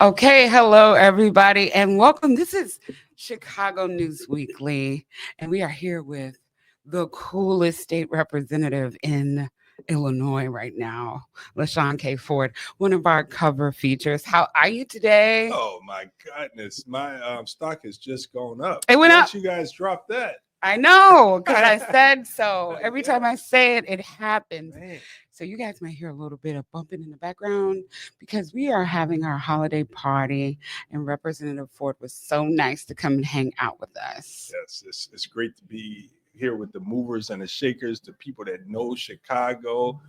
Okay, hello everybody, and welcome. This is Chicago News Weekly, and we are here with the coolest state representative in Illinois right now, LaShawn K. Ford, one of our cover features. How are you today? Oh my goodness, my stock has just gone up. It went up. Once you guys drop that, I know, because I said so. Every yeah, time I say it, it happens. man. So you guys might hear a little bit of bumping in the background because we are having our holiday party, and Representative Ford was so nice to come and hang out with us. Yes, it's great to be here with the movers and the shakers, the people that know Chicago,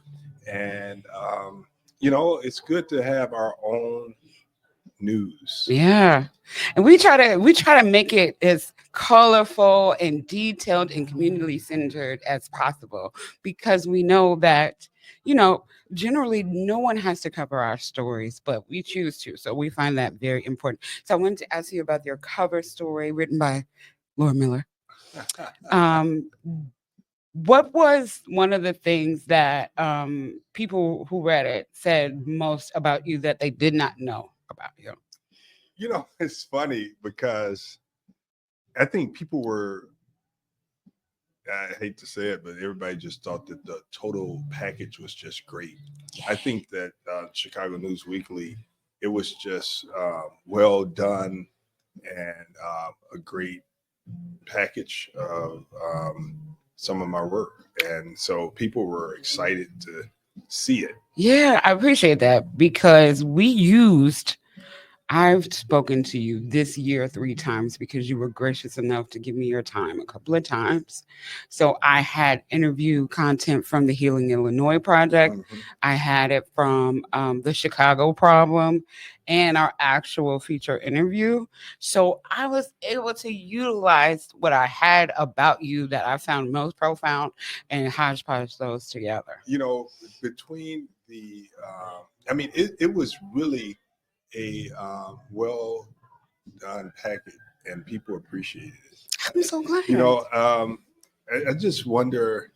and it's good to have our own news. Yeah. And we try to make it as colorful and detailed and community centered as possible because we know that, you know, generally no one has to cover our stories, but we choose to. So we find that very important. So I wanted to ask you about your cover story written by Laura Miller. Um what was one of the things that people who read it said most about you that they did not know about you? It's funny because I think people were, I hate to say it, but everybody just thought that the total package was just great. I think that Chicago News Weekly, it was just well done and a great package of some of my work. And so people were excited to see it. Yeah, I appreciate that because I've spoken to you this year 3 times because you were gracious enough to give me your time a couple of times. So I had interview content from the Healing Illinois Project. Mhm. I had it from the Chicago Problem and our actual feature interview. So I was able to utilize what I had about you that I found most profound and hodgepodge those together. Between it was really a well done package, and people appreciated I'm so it. glad. I just wonder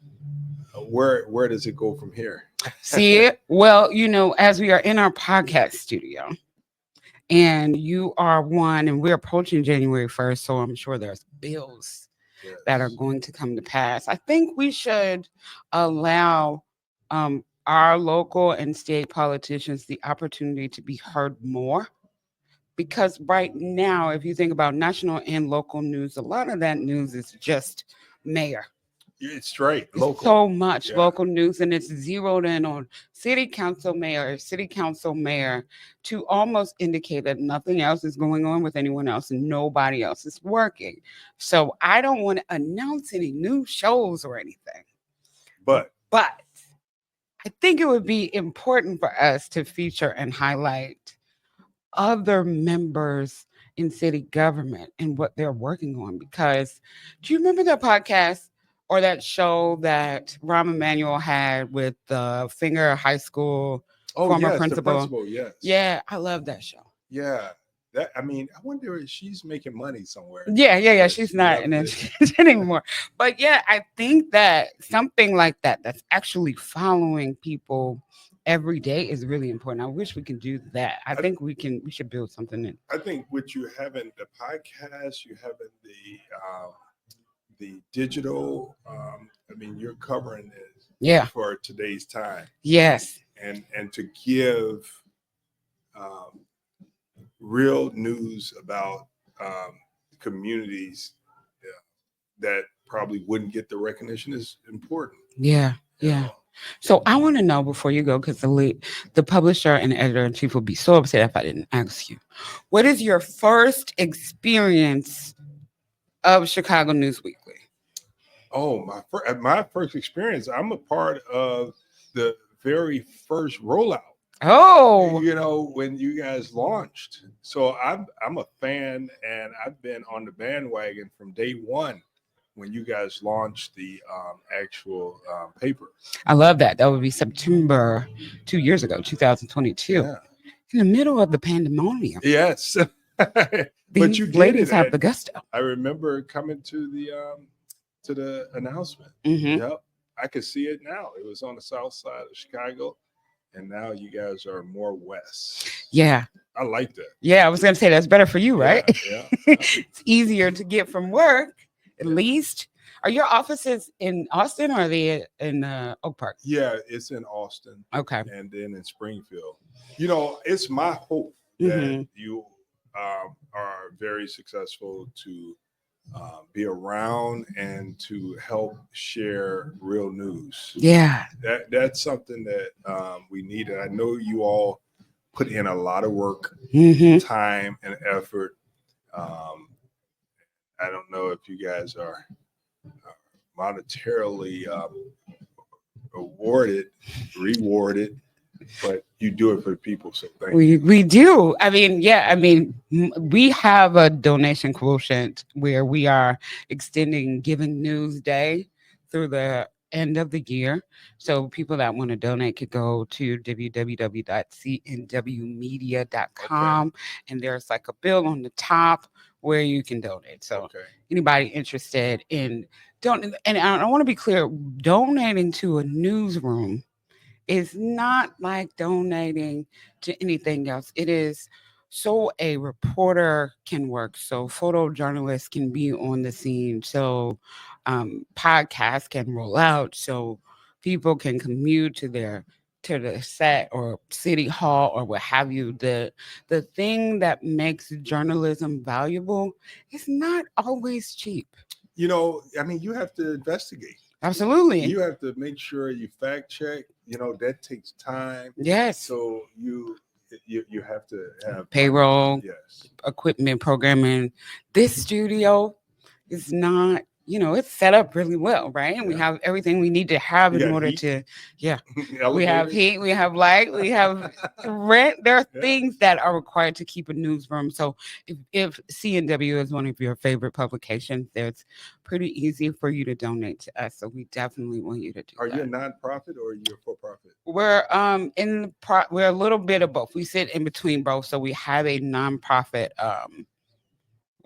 where does it go from here? See it? Well, as we are in our podcast studio and you are one, and we're approaching January 1st, so I'm sure there's bills that are Yes. going to come to pass. I think we should allow our local and state politicians the opportunity to be heard more. Because right now, if you think about national and local news, a lot of that news is just mayor. It's right, It's local. so much Yeah. local news, and it's zeroed in on city council mayor to almost indicate that nothing else is going on with anyone else and nobody else is working. So I don't want to announce any new shows or anything, But but I think it would be important for us to feature and highlight other members in city government and what they're working on. Because do you remember that podcast or that show that Rahm Emanuel had with the Finger High School oh former yes, the principal? principal, yes. Yeah, I love that show. Yeah. I wonder if she's making money somewhere. Yeah. Yes, She's not yep. in education anymore. But yeah, I think that something like that that's actually following people every day is really important. I wish we can do that. I I, think we should build something in. I think what you have in the podcast, you have in the digital. You're covering it Yeah. for today's time, Yes. and to give um, real news about communities that probably wouldn't get the recognition is important. Yeah. You Yeah. know, So I want to know before you go, because the publisher and editor in chief would be so upset if I didn't ask you. What is your first experience of Chicago News Weekly? oh my first experience. I'm a part of the very first rollout. Oh, When you guys launched. So I'm a fan, and I've been on the bandwagon from day one when you guys launched the actual paper. I love that. That would be September 2 years ago, 2022, Yeah. in the middle of the pandemonium. Yes. But These you did ladies it. have the gusto. I remember coming to the announcement. Hmm. Yep. I could see it now. It was on the south side of Chicago, and now you guys are more west. Yeah. I like that. Yeah, I was gonna say that's better for you, Yeah, right? yeah, yeah, It's easier to get from work, at yeah. least. Are your offices in Austin or are they in Oak Park? Yeah, it's in Austin Okay. and then in Springfield. You know, it's my hope that Hmm. you are very successful to be around and to help share real news. Yeah. That's something that we need. And I know you all put in a lot of work, Hmm. time, and effort. Um, I don't know if you guys are monetarily awarded, rewarded, but you do it for the people. So thank you. We do. I mean, yeah. I mean, we have a donation quotient where we are extending Giving News Day through the end of the year. So people that want to donate could go to Okay. www.cnwmedia.com, and there's like a bill on the top where you can donate. So Okay. anybody interested in don't, and I want to be clear, donating to a newsroom is not like donating to anything else. It is so a reporter can work, so photojournalists can be on the scene, so podcasts can roll out, so people can commute to the set or city hall or what have you. The thing that makes journalism valuable is not always cheap. You know, I mean, you have to investigate. Absolutely. You have to make sure you fact check. You know, that takes time. Yes. So you have to have Payroll, yes. equipment, programming. This studio is not, it's set up really well, right? And we Yeah. have everything we need to have You in got order heat, to, yeah, we have elevators. heat, we have light, we have rent. There are Yeah. things that are required to keep a newsroom. So if CNW is one of your favorite publications, there's pretty easy for you to donate to us. So we definitely want you to do Are you a that. nonprofit or are you a for profit? We're a little bit of both. We sit in between both. So we have a nonprofit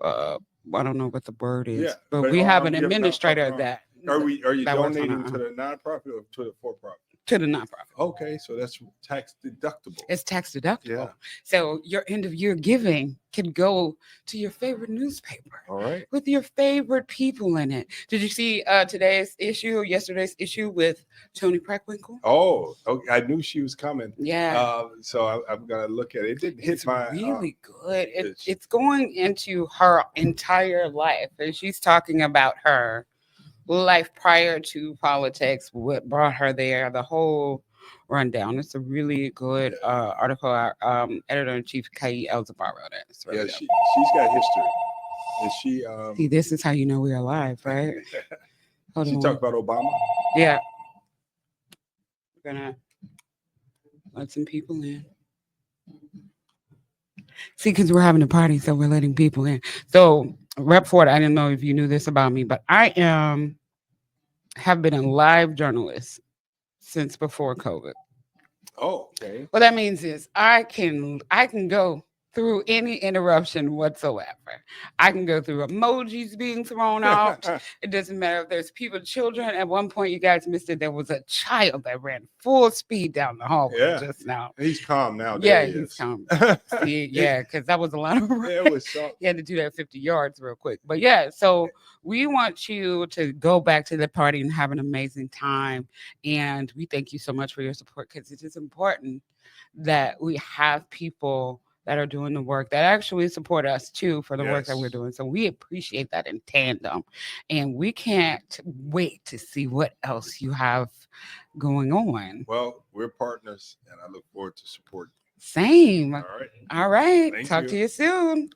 uh I don't know what the word Yeah, is, but but we have an you have a administrator nonprofit arm. that Are you that works on donating to the nonprofit or to the for profit? to the nonprofit. Okay, so that's tax deductible. It's tax deductible. Yeah. So your end of year giving can go to your favorite newspaper All right. with your favorite people in it. Did you see today's issue, yesterday's issue with Tony Preckwinkle? Oh, okay. I knew she was coming. Yeah. So I'm gonna look at it. It didn't hit It's my. really good. It's- It's going into her entire life, and she's talking about her life prior to politics, what brought her there, the whole rundown. It's a really good Yeah. article. Our editor in chief, Kai Elzabar, wrote it. It's really Yeah, good. she's got history. Is she? See, this is how you know we're alive, right? Hold She on. talked about Obama. Yeah. We're gonna let some people in. See, because we're having a party, so we're letting people in. So, Rep Ford, I didn't know if you knew this about me, but I have been a live journalist since before COVID. Oh, okay. What that means is I can go through any interruption whatsoever. I can go through emojis being thrown out. It doesn't matter if there's people, children. At one point, you guys missed it. There was a child that ran full speed down the hallway Yeah. just now. He's calm now. Yeah, There he he's is. calm. See, yeah, because that was a lot of It was so. you had to do that 50 yards real quick. But yeah, so we want you to go back to the party and have an amazing time. And we thank you so much for your support because it is important that we have people that are doing the work that actually support us too for the work that we're Yes. doing. So we appreciate that in tandem. And we can't wait to see what else you have going on. Well, we're partners, and I look forward to support. Same. All right. All right. Thank Talk you. to you soon.